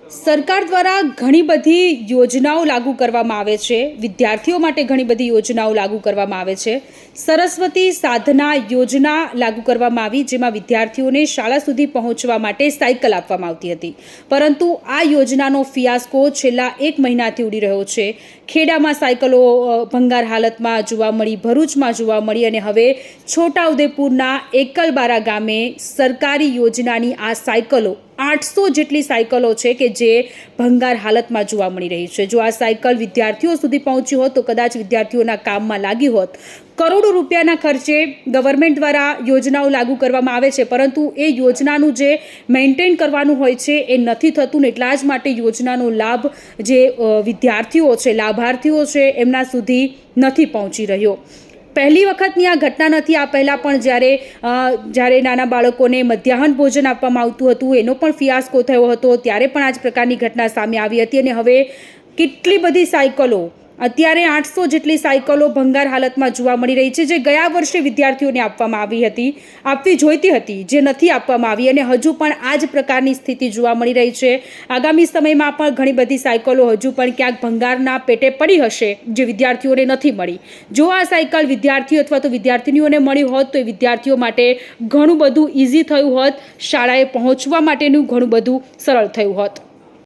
સરકાર દ્વારા ઘણી બધી યોજનાઓ લાગુ કરવામાં આવે છે. વિદ્યાર્થીઓ માટે ઘણી બધી યોજનાઓ લાગુ કરવામાં આવે છે. સરસ્વતી સાધના યોજના લાગુ કરવામાં આવી, જેમાં વિદ્યાર્થીઓને શાળા સુધી પહોંચવા માટે સાયકલ આપવામાં આવતી હતી. પરંતુ આ યોજનાનો ફિયાસ્કો છેલ્લા 1 મહિનાથી ઉડી રહ્યો છે. ખેડામાં સાયકલો ભંગાર હાલતમાં જોવા મળી, ભરૂચમાં જોવા મળી અને હવે છોટાઉદેપુરના એકલબારા ગામે સરકારી યોજનાની આ સાયકલો 800 જેટલી સાયકલો છે કે જે ભંગાર હાલતમાં જોવા મળી રહી છે. જો આ સાયકલ વિદ્યાર્થીઓ સુધી પહોંચી હોત તો કદાચ વિદ્યાર્થીઓના કામમાં લાગી હોત. કરોડો રૂપિયાના ખર્ચે ગવર્મેન્ટ દ્વારા યોજનાઓ લાગુ કરવામાં આવે છે, પરંતુ એ યોજનાનું જે મેન્ટેન કરવાનું હોય છે એ નથી થતું ને એટલા જ માટે યોજનાનો લાભ જે વિદ્યાર્થીઓ છે, લાભાર્થીઓ છે એમના સુધી નથી પહોંચી રહ્યો. પહેલી વખતની આ ઘટના નથી. આ પહેલાં પણ જ્યારે નાના બાળકોને મધ્યાહન ભોજન આપવામાં આવતું હતું એનો પણ ફિયાસ્કો થયો હતો, ત્યારે પણ આ જ પ્રકારની ઘટના સામે આવી હતી. અને હવે કેટલી બધી સાયકલો, અત્યારે 800 જેટલી સાયકલો ભંગાર હાલતમાં જોવા મળી રહી છે, જે ગયા વર્ષે વિદ્યાર્થીઓને આપવી જોઈતી હતી, જે નથી આપવામાં આવી. અને હજુ પણ આ જ પ્રકારની સ્થિતિ જોવા મળી રહી છે. આગામી સમયમાં પણ ઘણી બધી સાયકલો હજુ પણ ક્યાંક ભંગારના પેટે પડી હશે, જે વિદ્યાર્થીઓને નથી મળી. જો આ સાયકલ વિદ્યાર્થીઓ અથવા તો વિદ્યાર્થીનીઓને મળી હોત તો એ વિદ્યાર્થીઓ માટે ઘણું બધું ઇઝી થયું હોત, શાળાએ પહોંચવા માટેનું ઘણું બધું સરળ થયું હોત.